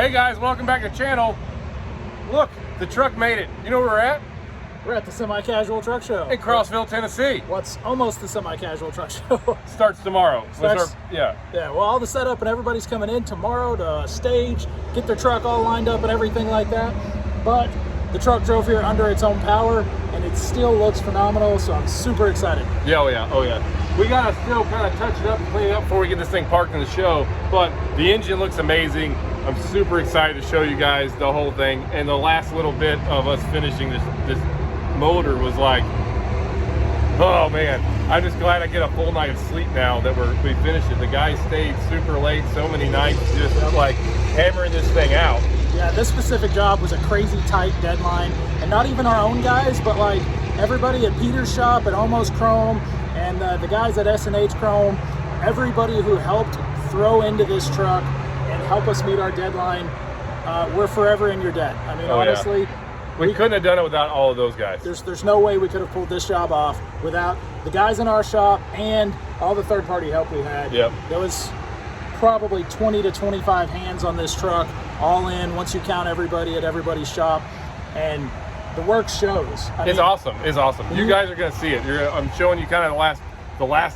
Hey guys, welcome back to the channel. Look, the truck made it. You know where we're at? We're at the Semi-Casual Truck Show. In Crossville, Tennessee. What's almost the Semi-Casual Truck Show. Starts tomorrow. Yeah, well, all the setup and everybody's coming in tomorrow to stage, get their truck all lined up and everything like that. But the truck drove here under its own power and it still looks phenomenal, so I'm super excited. Yeah, oh yeah. We gotta still kind of touch it up and clean it up before we get this thing parked in the show, but the engine looks amazing. I'm super excited to show you guys the whole thing, and the last little bit of us finishing this motor was like, oh man, I'm just glad I get a full night of sleep now that we finished it. The guys stayed super late, so many nights just like hammering this thing out. Yeah, this specific job was a crazy tight deadline, and not even our own guys, but like everybody at Peter's shop at Almost Chrome and the guys at S&H Chrome, everybody who helped throw into this truck and help us meet our deadline, we're forever in your debt. I mean, honestly, yeah. We couldn't have done it without all of those guys. There's no way we could have pulled this job off without the guys in our shop and all the third-party help we had. Yep. There was probably 20 to 25 hands on this truck, all in, once you count everybody at everybody's shop, and the work shows. It's awesome. It's awesome. You guys are going to see it. I'm showing you kind of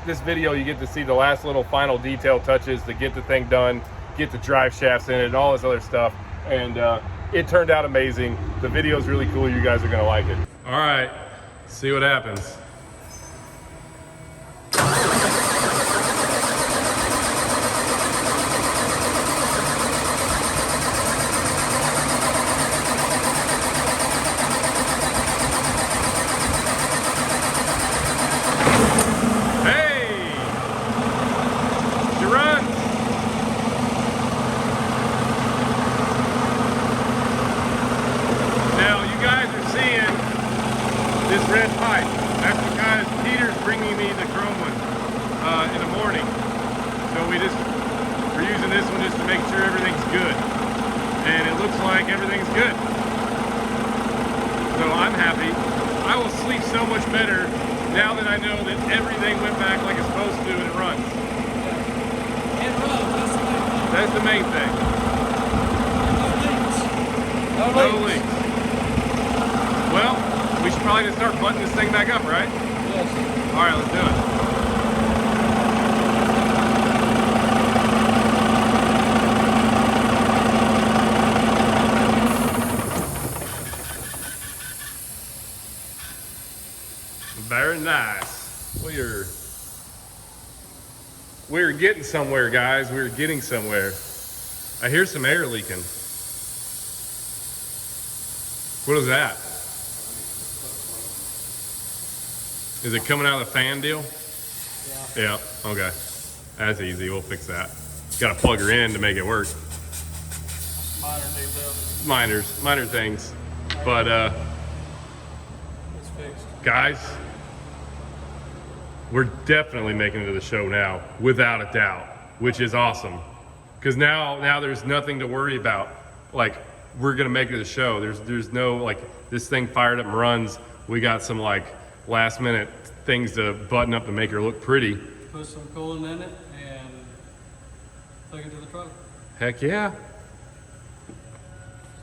this video, you get to see the last little final detail touches to get the thing done, get the drive shafts in it, and all this other stuff. And it turned out amazing. The video is really cool. You guys are going to like it. All right, see what happens. This red pipe, that's because Peter's bringing me the chrome one in the morning. So we're using this one just to make sure everything's good. And it looks like everything's good. So I'm happy. I will sleep so much better now that I know that everything went back like it's supposed to and it runs. It runs, that's the main thing. No leaks. Well, we should probably just start buttoning this thing back up, right? Yes. All right, let's do it. Very nice. We're getting somewhere, guys. We're getting somewhere. I hear some air leaking. What is that? Is it coming out of the fan deal? Yeah. Yeah, okay. That's easy, we'll fix that. Gotta plug her in to make it work. Minor things. But it's fixed. Guys, we're definitely making it to the show now, without a doubt, which is awesome. Because now there's nothing to worry about. Like, we're gonna make it to the show. There's no, like, this thing fired up and runs. We got some, like, last minute things to button up to make her look pretty. Put some coolant in it and plug it to the truck. Heck yeah.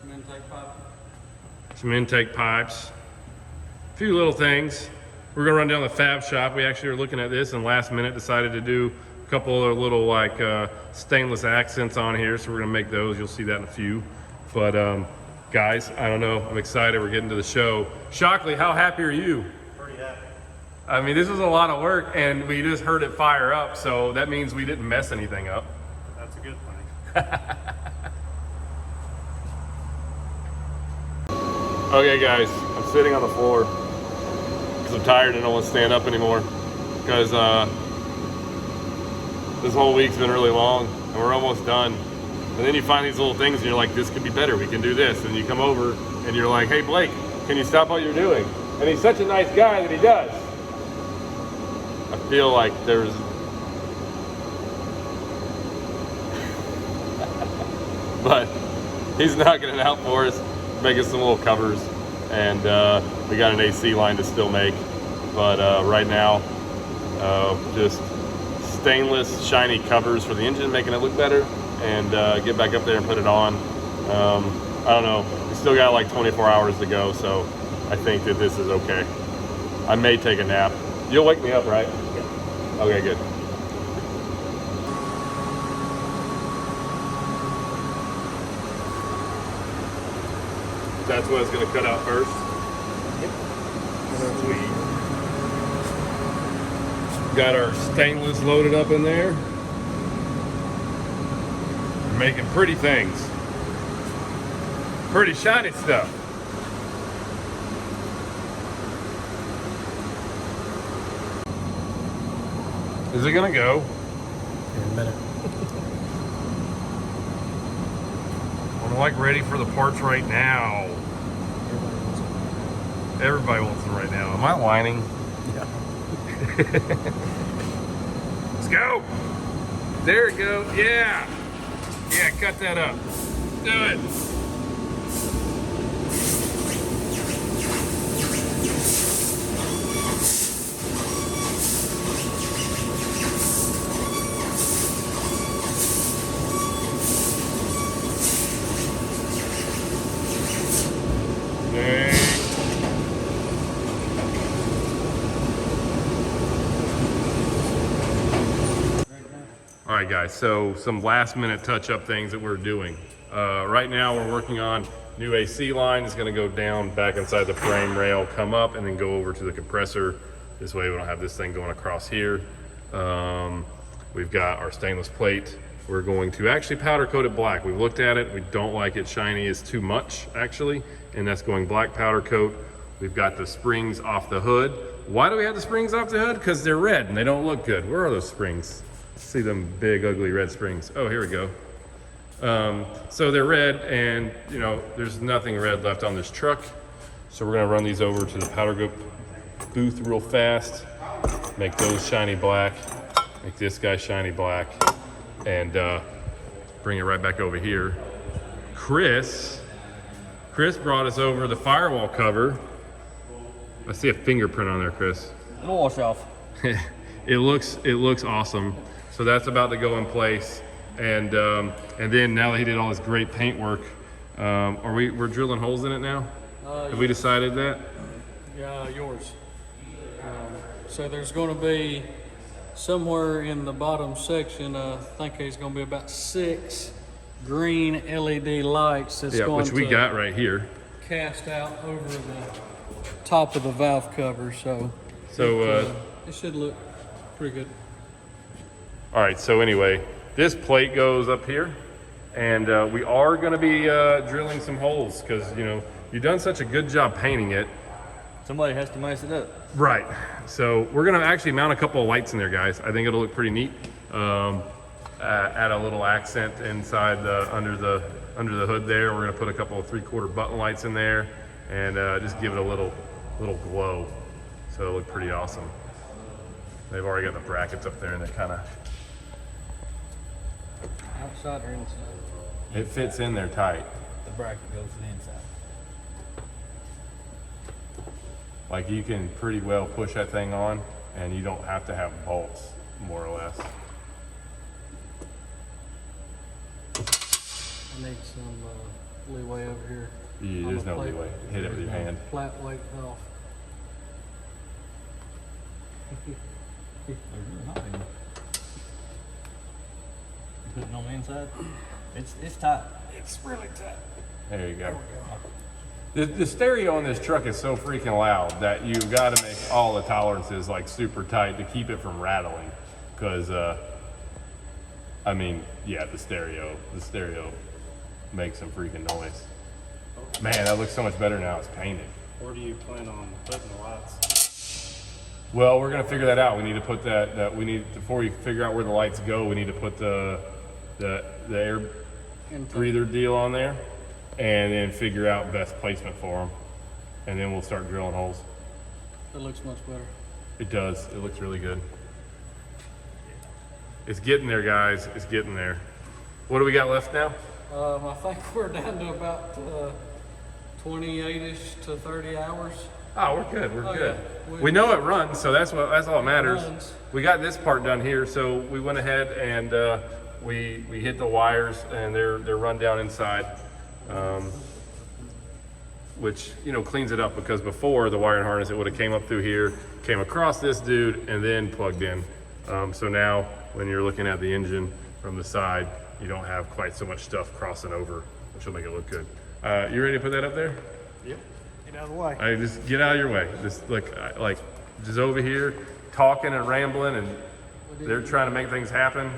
Some intake pipe. Some intake pipes. A few little things. We're gonna run down the fab shop. We actually were looking at this and last minute decided to do a couple of little like stainless accents on here. So we're gonna make those. You'll see that in a few. But guys, I don't know. I'm excited. We're getting to the show. Shockley, how happy are you? Pretty happy. I mean, this was a lot of work and we just heard it fire up. So that means we didn't mess anything up. That's a good thing. Okay guys, I'm sitting on the floor because I'm tired and don't want to stand up anymore because this whole week's been really long and we're almost done. And then you find these little things and you're like, this could be better, we can do this. And you come over and you're like, hey Blake, can you stop what you're doing? And he's such a nice guy that he does. I feel like there's... but he's knocking it out for us, making some little covers. And we got an AC line to still make. But right now, just stainless, shiny covers for the engine, making it look better. And get back up there and put it on. I don't know. We still got like 24 hours to go, so I think that this is okay. I may take a nap. You'll wake me up, right? Yeah. Okay, good. That's what it's gonna cut out first? Yep. Sweet. Got our stainless loaded up in there. We're making pretty things. Pretty shiny stuff. Is it gonna go? In a minute. I'm like ready for the parts right now. Everybody wants them right now. Am I whining? Yeah. Let's go. There we go. Yeah. Yeah, cut that up. Do it. All right, guys, so some last minute touch-up things that we're doing. Right now we're working on new AC line. It's gonna go down back inside the frame rail, come up, and then go over to the compressor. This way we don't have this thing going across here. We've got our stainless plate. We're going to actually powder coat it black. We've looked at it. We don't like it shiny. It's too much, actually, and that's going black powder coat. We've got the springs off the hood. Why do we have the springs off the hood? Because they're red and they don't look good. Where are those springs? See them big, ugly red springs. Oh, here we go. So they're red, and you know, there's nothing red left on this truck. So we're gonna run these over to the powder coat booth real fast, make those shiny black, make this guy shiny black, and bring it right back over here. Chris brought us over the firewall cover. I see a fingerprint on there, Chris. It'll wash off. It looks awesome. So that's about to go in place, and then now that he did all this great paint work, we're drilling holes in it now? Have we decided that? Yeah, yours. So there's going to be somewhere in the bottom section. I think there's going to be about 6 green LED lights. That's going which we to got right here. cast out over the top of the valve cover. So it should look pretty good. All right, so anyway, this plate goes up here, and we are gonna be drilling some holes, because you know, you've done such a good job painting it. Somebody has to mess it up. Right, so we're gonna actually mount a couple of lights in there, guys. I think it'll look pretty neat. Add a little accent inside under the hood there. We're gonna put a couple of 3/4 button lights in there, and just give it a little glow. So it'll look pretty awesome. They've already got the brackets up there, and they're kind of, Outside or inside? it fits in there tight. The bracket goes to the inside. Like, you can pretty well push that thing on, and you don't have to have bolts, more or less. I need some leeway over here. Yeah, there's no leeway. Hit it with your hand. Flat weight off. Put it on the inside. It's tight. It's really tight. There you go. The stereo on this truck is so freaking loud that you've got to make all the tolerances like super tight to keep it from rattling. Because, I mean, yeah, the stereo makes some freaking noise. Man, that looks so much better now it's painted. Where do you plan on putting the lights? Well, we're gonna figure that out. We need to put that we need, before we figure out where the lights go, we need to put the air breather deal on there, and then figure out best placement for them, and then we'll start drilling holes. It looks much better. It does. It looks really good. It's getting there, guys. It's getting there. What do we got left now? I think we're down to about 28-ish to 30 hours. Oh, we're good. We're good. Yeah. We know it runs, so that's all that matters. runs. We got this part done here, so we went ahead and we hit the wires, and they're run down inside. which, you know, cleans it up, because before the wiring harness, it would have came up through here, came across this dude, and then plugged in. So now when you're looking at the engine from the side, you don't have quite so much stuff crossing over, which will make it look good. You ready to put that up there? Yep. Get out of the way. I just get out of your way. Just like just over here talking and rambling, and they're trying to make things happen.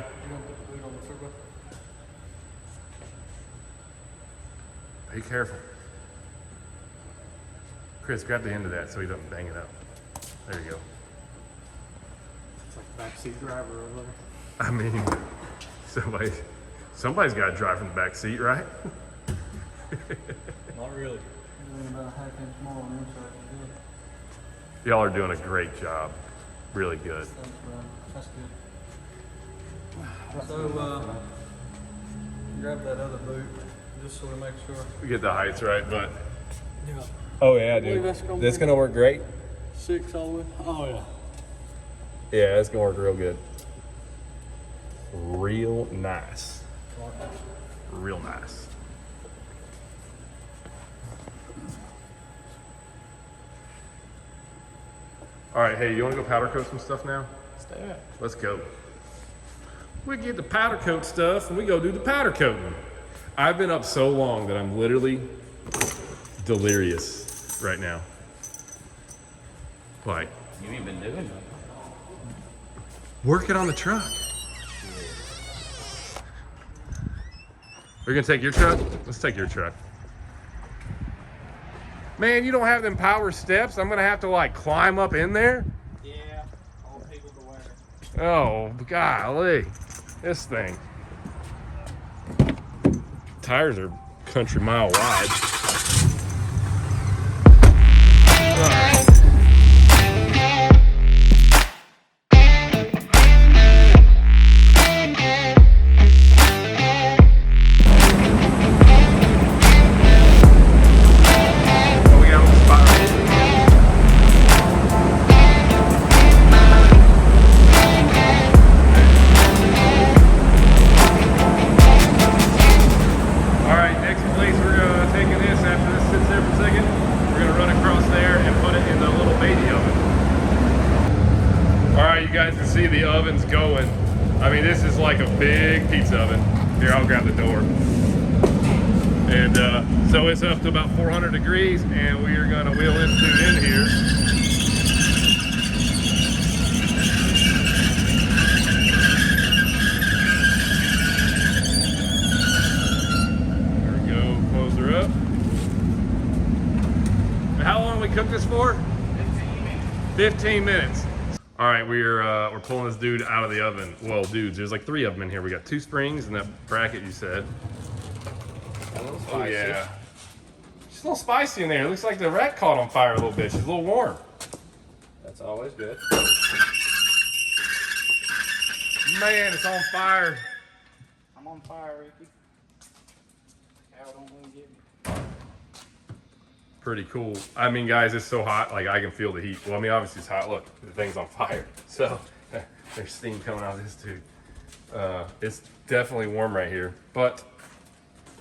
Be careful. Chris, grab the end of that so he doesn't bang it up. There you go. It's like backseat driver over there. I mean, somebody's got to drive from the back seat, right? Not really. About a half inch more on the inside. Y'all are doing a great job. Really good. That's good. So, grab that other boot just so we make sure. We get the heights right, but. Yeah. Oh yeah, Believe dude. that's That's gonna work great. 6 all the way. Oh yeah. Yeah, it's gonna work real good. Real nice. Real nice. All right, hey, you wanna go powder coat some stuff now? Let's do it. Let's go. We get the powder coat stuff and we go do the powder coating. I've been up so long that I'm literally delirious right now. Like, You ain't been doing it. working on the truck. We're gonna take your truck? Let's take your truck. Man, you don't have them power steps. I'm gonna have to like climb up in there. Yeah, all people to wear. Oh, golly. This thing. Tires are country mile wide. All right. See the oven's going. I mean, this is like a big pizza oven. Here, I'll grab the door. And so it's up to about 400 degrees, and we are gonna wheel this dude in here. There we go, close her up. How long we cook this for? 15 minutes. 15 minutes. All right, we're pulling this dude out of the oven. Well, dudes, there's like 3 of them in here. We got 2 springs and that bracket you said. A little Oh spicy. yeah. She's a little spicy in there. It looks like the rack caught on fire a little bit. She's a little warm. That's always good. Man, it's on fire. I'm on fire, Ricky. Cow don't want to get me. Pretty cool. I mean, guys, it's so hot. Like, I can feel the heat. Well, I mean, obviously it's hot. Look, the thing's on fire. So there's steam coming out of this dude. It's definitely warm right here. But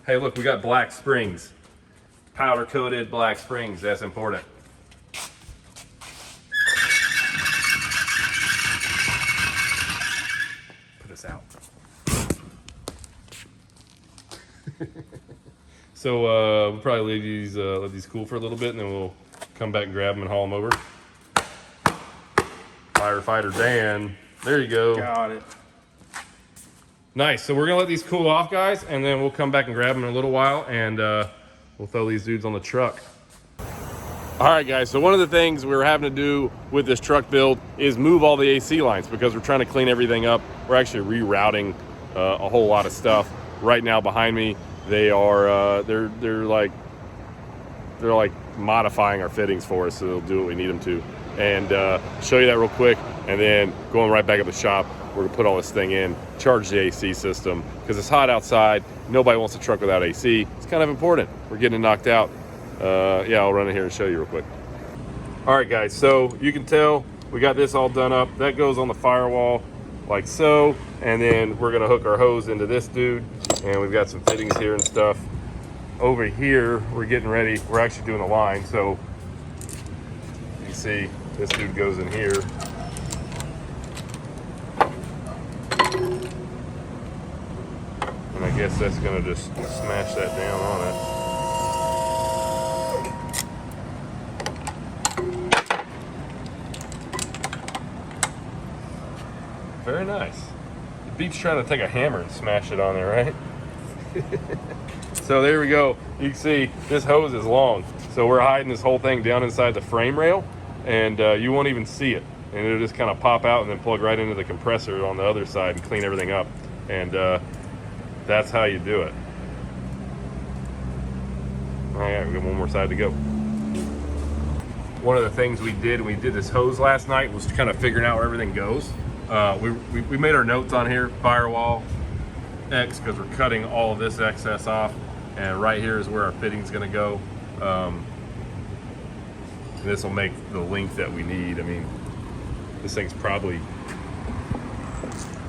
hey, look, we got black springs. Powder coated black springs. That's important. Put this out. So we'll probably leave let these cool for a little bit, and then we'll come back and grab them and haul them over. Firefighter Dan, there you go. Got it. Nice. So we're gonna let these cool off, guys, and then we'll come back and grab them in a little while, and we'll throw these dudes on the truck. All right, guys. So one of the things we're having to do with this truck build is move all the AC lines because we're trying to clean everything up. We're actually rerouting a whole lot of stuff. Right now, behind me, they are they're like modifying our fittings for us, so they'll do what we need them to. And show you that real quick, and then going right back at the shop, we're gonna put all this thing in, charge the AC system because it's hot outside. Nobody wants a truck without AC. It's kind of important. We're getting it knocked out. Yeah, I'll run in here and show you real quick. All right, guys. So you can tell we got this all done up. That goes on the firewall like so, and then we're gonna hook our hose into this dude, and we've got some fittings here and stuff. over here, we're getting ready. We're actually doing the line. So you can see this dude goes in here. And I guess that's gonna just smash that down on it. Very nice. The beef's trying to take a hammer and smash it on there, right? So there we go. You can see this hose is long. So we're hiding this whole thing down inside the frame rail, and you won't even see it. And it'll just kind of pop out and then plug right into the compressor on the other side and clean everything up. And that's how you do it. All right, we got one more side to go. One of the things we did when we did this hose last night was kind of figuring out where everything goes. We made our notes on here, firewall, X, because we're cutting all of this excess off, and right here is where our fitting's gonna go. This will make the length that we need. I mean, this thing's probably,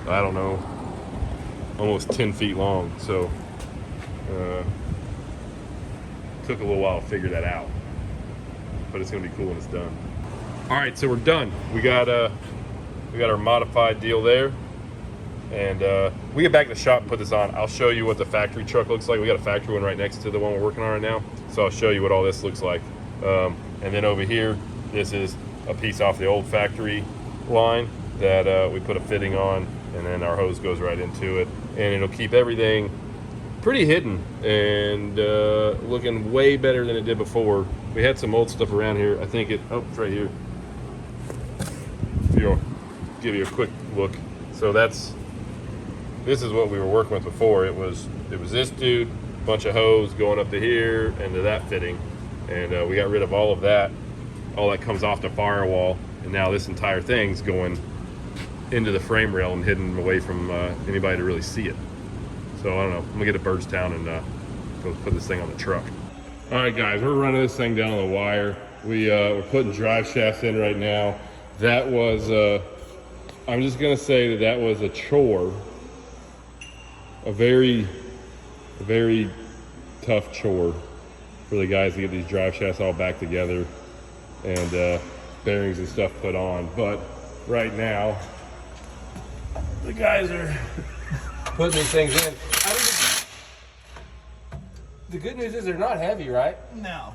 I don't know, almost 10 feet long, so took a little while to figure that out, but it's gonna be cool when it's done. All right, so we're done. We got our modified deal there, and we get back to the shop and put this on. I'll show you what the factory truck looks like. We got a factory one right next to the one we're working on right now, so I'll show you what all this looks like. And then over here, this is a piece off the old factory line that we put a fitting on, and then our hose goes right into it, and it'll keep everything pretty hidden and looking way better than it did before. We had some old stuff around here. I think it's right here. Here, I'll give you a quick look. So this is what we were working with before. It was this dude, bunch of hose going up to here and to that fitting, and we got rid of all of that. All that comes off the firewall, and now this entire thing's going into the frame rail and hidden away from anybody to really see it. So I don't know. I'm gonna get to Birdstown and go put this thing on the truck. All right, guys, we're running this thing down on the wire. We're putting drive shafts in right now. That was I'm just gonna say that was a chore, a very tough chore for the guys to get these drive shafts all back together and bearings and stuff put on. But right now, the guys are putting these things in. The good news is they're not heavy, right? No.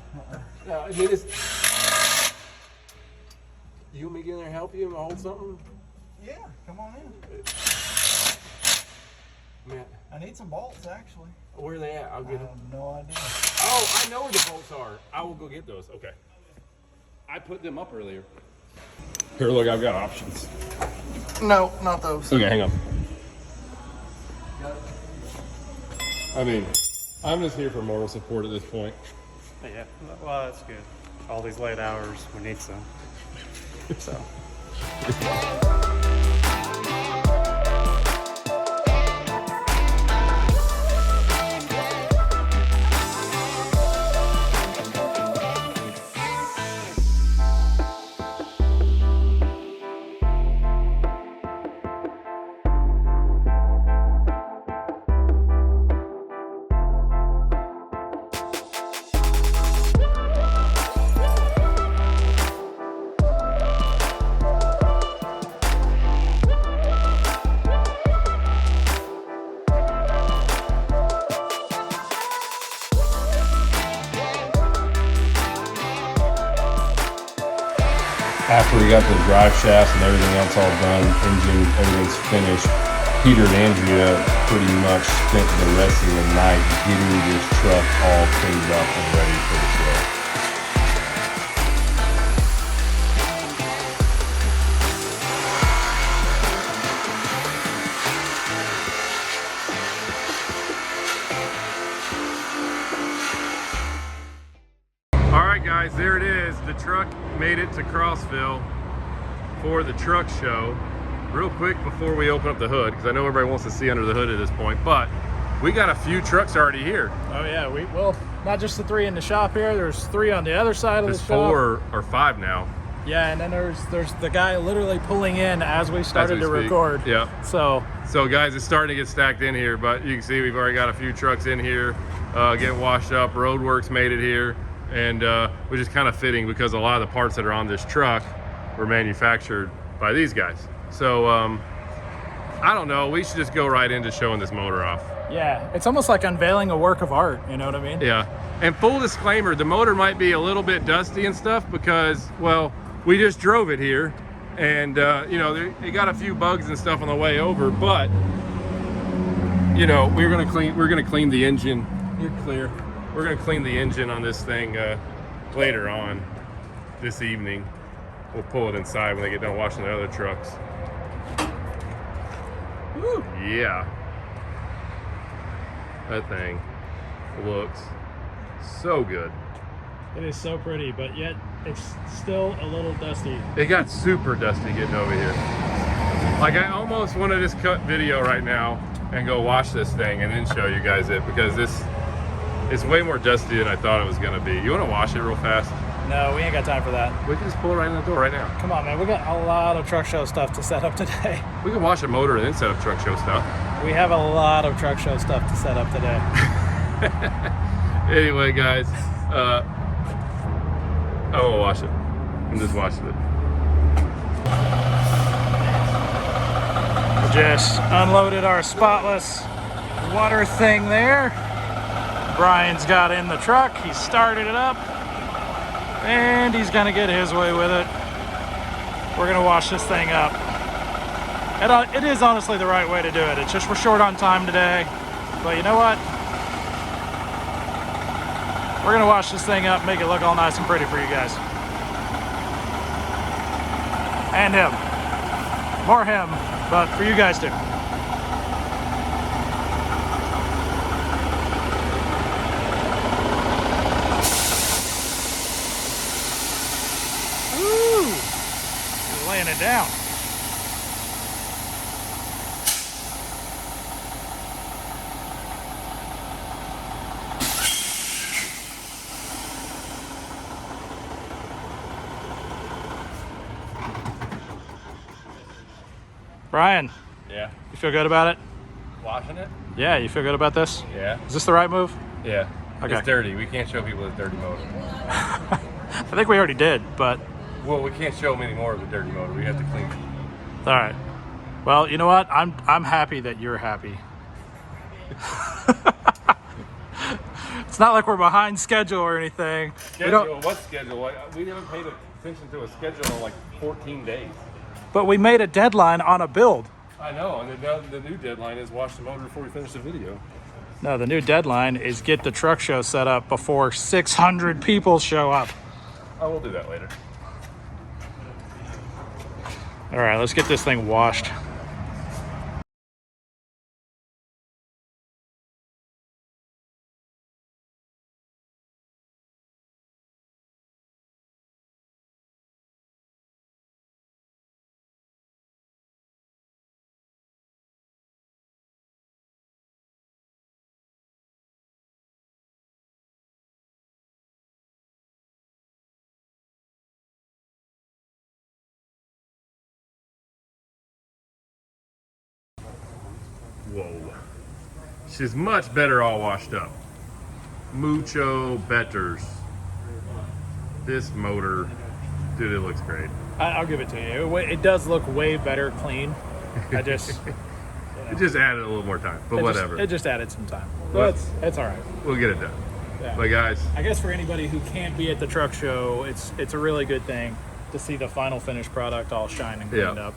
No, I mean, it's... You want me to get in there and help you and hold something? Yeah, come on in. Man, I need some bolts, actually. where are they at? I'll get them. I have no idea. Oh, I know where the bolts are. I will go get those. Okay. I put them up earlier. Here, look, I've got options. No, not those. Okay, hang on. I mean, I'm just here for moral support at this point. Yeah, well, that's good. All these late hours, we need some. So. After we got the drive shafts and everything else all done, engine, everything's finished, Peter and Andrea pretty much spent the rest of the night getting this truck all cleaned up and ready for the show. Guys, there it is. The truck made it to Crossville for the truck show. Real quick before we open up the hood, because I know everybody wants to see under the hood at this point, but we got a few trucks already here. Oh yeah, well, not just the three in the shop here. There's three on the other side of the shop. There's 4 or 5 now. Yeah, and then there's the guy literally pulling in as we started to record. Yeah. So guys, it's starting to get stacked in here, but you can see we've already got a few trucks in here. get washed up. Roadworks made it here, and which is kind of fitting because a lot of the parts that are on this truck were manufactured by these guys. So I don't know, we should just go right into showing this motor off. Yeah, it's almost like unveiling a work of art, you know what I mean? Yeah, and full disclaimer, the motor might be a little bit dusty and stuff because, well, we just drove it here, and you know, it got a few bugs and stuff on the way over, but you know, we're gonna clean the engine. You're clear. We're gonna clean the engine on this thing later on this evening. We'll pull it inside when they get done washing the other trucks. Woo. Yeah, that thing looks so good. It is so pretty, but yet it's still a little dusty. It got super dusty getting over here. Like, I almost want to just cut video right now and go wash this thing and then show you guys it, because it's way more dusty than I thought it was gonna be. You want to wash it real fast? No, we ain't got time for that. We can just pull it right in the door right now. Come on, man. We got a lot of truck show stuff to set up today. We can wash a motor and then set up truck show stuff. We have a lot of truck show stuff to set up today. Anyway, guys, I won't wash it. I'm just washing it. Just unloaded our spotless water thing there. Brian's got in the truck. He started it up. And he's gonna get his way with it. We're gonna wash this thing up. It is honestly the right way to do it. It's just we're short on time today. But you know what? We're gonna wash this thing up, make it look all nice and pretty for you guys. And him. More him, but for you guys too. Laying it down. Brian, Yeah. you feel good about it? Washing it? Yeah, you feel good about this? Yeah. Is this the right move? Yeah. Okay. It's dirty. We can't show people the dirty motor. I think we already did, but Well, we can't show them any more of the dirty motor. We have to clean it. all right. Well, you know what? I'm happy that you're happy. It's not like we're behind schedule or anything. Schedule? What schedule? We haven't paid attention to a schedule in like 14 days. But we made a deadline on a build. I know, and the new deadline is wash the motor before we finish the video. No, the new deadline is get the truck show set up before 600 people show up. Oh, we'll do that later. All right, let's get this thing washed. Whoa. She's much better all washed up. Mucho betters. This motor, dude, it looks great. I'll give it to you. It does look way better clean. I just... It just added a little more time, but whatever. It just added some time. Well, But it's all right. We'll get it done. Yeah. But guys, I guess for anybody who can't be at the truck show, it's a really good thing to see the final finished product all shine and cleaned up.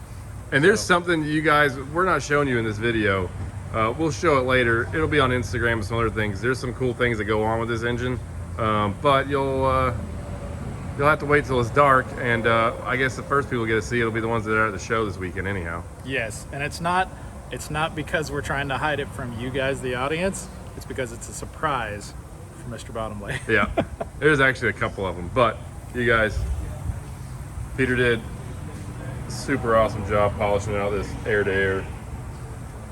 and there's something you guys, we're not showing you in this video. We'll show it later. It'll be on Instagram and some other things. There's some cool things that go on with this engine, but you'll have to wait till it's dark. And I guess the first people get to see it'll be the ones that are at the show this weekend, anyhow. Yes, and it's not because we're trying to hide it from you guys, the audience. It's because it's a surprise for Mr. Bottomley. Yeah, there's actually a couple of them, but you guys, Peter did a super awesome job polishing out this air-to-air,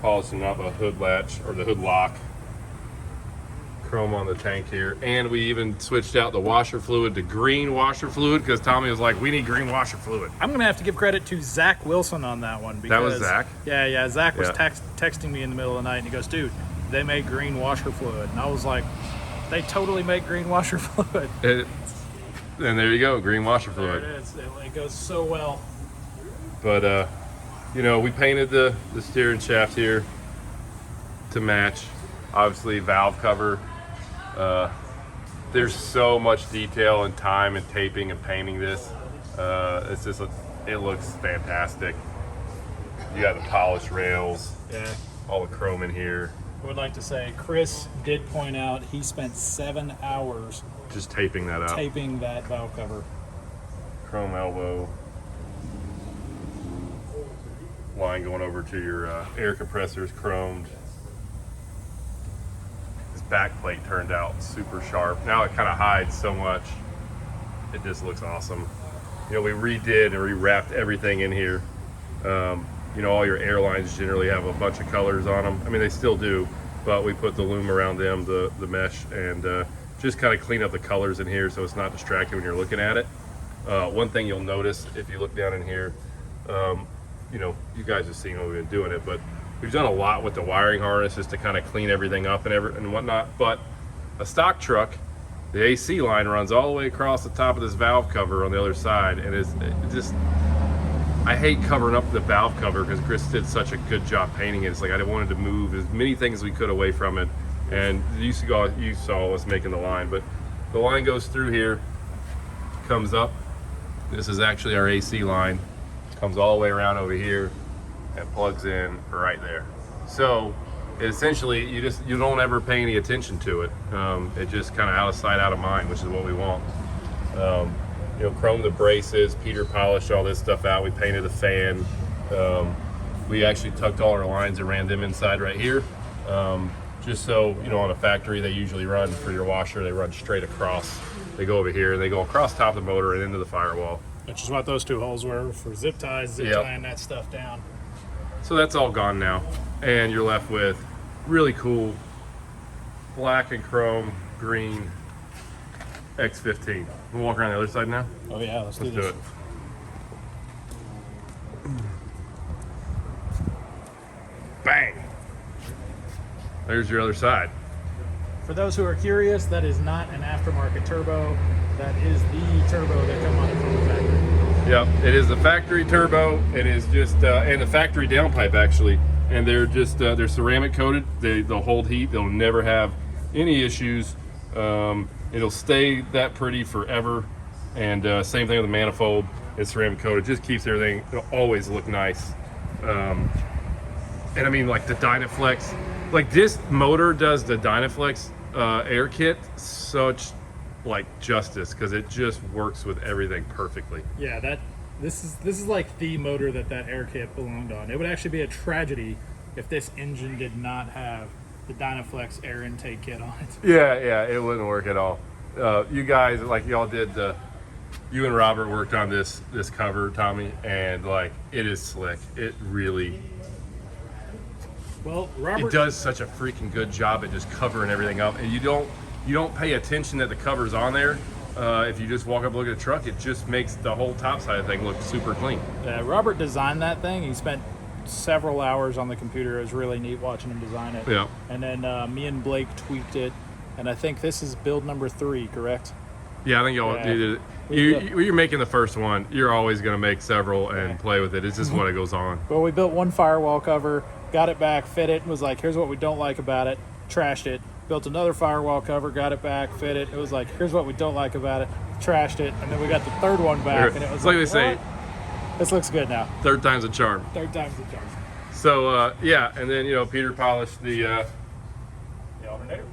polishing out the hood latch or the hood lock, chrome on the tank here, and we even switched out the washer fluid to green washer fluid because Tommy was like, we need green washer fluid. I'm gonna have to give credit to Zach Wilson on that one. Because, That was Zach? Yeah, Zach was Yeah. texting me in the middle of the night, and he goes, dude, they make green washer fluid. And I was like, they totally make green washer fluid. And there you go, green washer There fluid. it is. It goes so well. But you know, we painted the steering shaft here to match. Obviously, valve cover. There's so much detail and time and taping and painting this. It's just it looks fantastic. You got the polished rails, Yeah. all the chrome in here. I would like to say, Chris did point out he spent 7 hours Just taping that up. taping that valve cover. Chrome elbow. Line going over to your air compressors, chromed. This back plate turned out super sharp. Now it kind of hides so much. It just looks awesome. You know, we redid and rewrapped everything in here. You know, all your airlines generally have a bunch of colors on them. I mean, they still do, but we put the loom around them, the mesh, and just kind of clean up the colors in here so it's not distracting when you're looking at it. One thing you'll notice if you look down in here, you know, you guys have seen when we've been doing it, but we've done a lot with the wiring harnesses to kind of clean everything up and whatnot. But a stock truck, the AC line runs all the way across the top of this valve cover on the other side, and it just, I hate covering up the valve cover because Chris did such a good job painting it. It's like I wanted to move as many things as we could away from it, and you saw us making the line, but the line goes through here, comes up. This is actually our AC line. Comes all the way around over here and plugs in right there. So essentially, you don't ever pay any attention to it. It just kind of out of sight, out of mind, which is what we want. You know, chrome the braces, Peter polished all this stuff out. We painted the fan. We actually tucked all our lines and ran them inside right here. Just so, you know, on a factory, they usually run for your washer, they run straight across. They go over here, they go across top of the motor and into the firewall. Which is what those 2 holes were for zip ties, tying that stuff down. So that's all gone now, and you're left with really cool black and chrome green X15. We'll walk around the other side now. Oh yeah, let's do Do this. it. Bang! There's your other side. For those who are curious, that is not an aftermarket turbo. That is the turbo that come on it from the factory. Yep, it is the factory turbo. It is just, and the factory downpipe actually. And they're just, they're ceramic coated. They'll hold heat. They'll never have any issues. It'll stay that pretty forever. And same thing with the manifold. It's ceramic coated. Just keeps everything, it'll always look nice. And I mean, like the Dynaflex, like this motor does the Dynaflex air kit such like justice because it just works with everything perfectly. Yeah, this is like the motor that air kit belonged on. It would actually be a tragedy if this engine did not have the Dynaflex air intake kit on it. Yeah, it wouldn't work at all. You guys, like y'all did you and Robert worked on this cover, Tommy, and like it is slick. It really, Well, Robert, it does such a freaking good job at just covering everything up, and you don't pay attention that the cover's on there. If you just walk up and look at the truck, it just makes the whole top side of the thing look super clean. Robert designed that thing. He spent several hours on the computer. It was really neat watching him design it. Yeah. And then me and Blake tweaked it, and I think this is build number 3, correct? Yeah, I think y'all did it. You're making the first one. You're always going to make several and play with it. It's just what it goes on. Well, we built one firewall cover, got it back, fit it, was like, here's what we don't like about it, trashed it. Built another firewall cover, got it back, fit it. It was like, here's what we don't like about it, trashed it, and then we got the third one back, and it was It's like they say, what? This looks good now. third time's a charm. Third time's the charm. So yeah, and then Peter polished the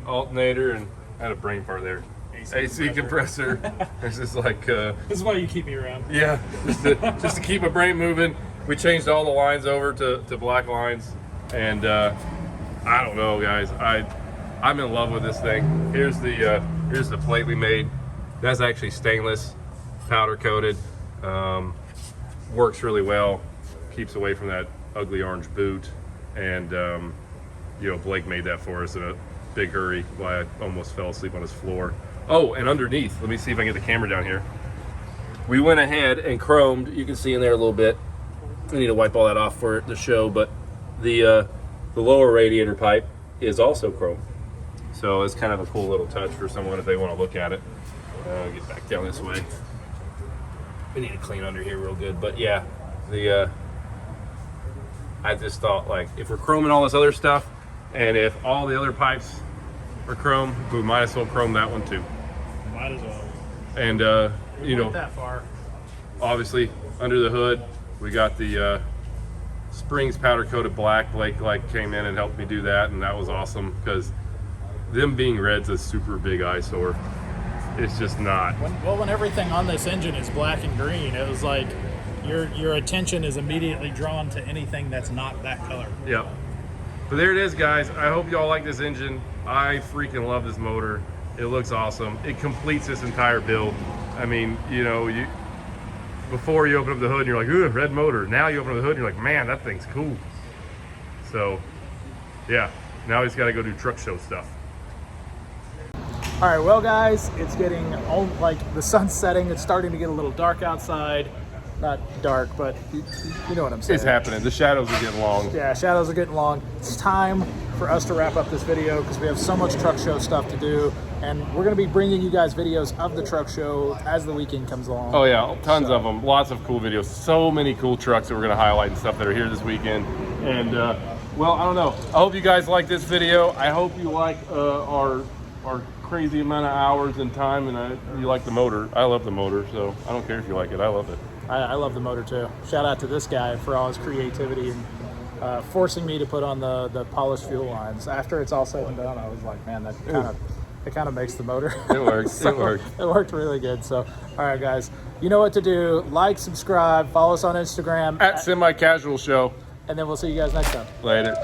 alternator and had a brain fart there. AC compressor. It's just like This is why you keep me around. yeah, just to keep my brain moving. We changed all the lines over to black lines, and I don't know, guys. I'm in love with this thing. Here's the plate we made. That's actually stainless, powder coated. Works really well. Keeps away from that ugly orange boot. And Blake made that for us in a big hurry. Why I almost fell asleep on his floor. Oh, and underneath, let me see if I can get the camera down here. We went ahead and chromed. You can see in there a little bit. I need to wipe all that off for the show, but the lower radiator pipe is also chrome. So it's kind of a cool little touch for someone if they want to look at it. Get back down this way. We need to clean under here real good, but yeah, I just thought, like, if we're chroming all this other stuff, and if all the other pipes are chrome, we might as well chrome that one too. Might as well. And you know, that far. obviously under the hood we got the springs powder coated black. Blake came in and helped me do that, and that was awesome because them being red's a super big eyesore. It's just not. When everything on this engine is black and green, it was like your attention is immediately drawn to anything that's not that color. Yep. But there it is, guys. I hope y'all like this engine. I freaking love this motor. It looks awesome. It completes this entire build. I mean, you know, before you open up the hood and you're like, ooh, red motor. Now you open up the hood and you're like, man, that thing's cool. So yeah, now we just got to go do truck show stuff. All right, well, guys, it's getting like the sun's setting. It's starting to get a little dark outside. Not dark, but you know what I'm saying. It's happening. The shadows are getting long. Yeah, shadows are getting long. It's time for us to wrap up this video because we have so much truck show stuff to do, and we're going to be bringing you guys videos of the truck show as the weekend comes along. Oh yeah, tons of them. Lots of cool videos. So many cool trucks that we're going to highlight and stuff that are here this weekend. And well, I don't know. I hope you guys like this video. I hope you like our crazy amount of hours and time, and you like the motor. I love the motor, so I don't care if you like it. I love it. I love the motor too. Shout out to this guy for all his creativity and forcing me to put on the polished fuel lines. After it's all said and done, I was like, man, that kind of makes the motor. It works. So, it worked. It worked really good. So, all right, guys, you know what to do. Like, subscribe, follow us on Instagram At Semi Casual Show. and then we'll see you guys next time. Later.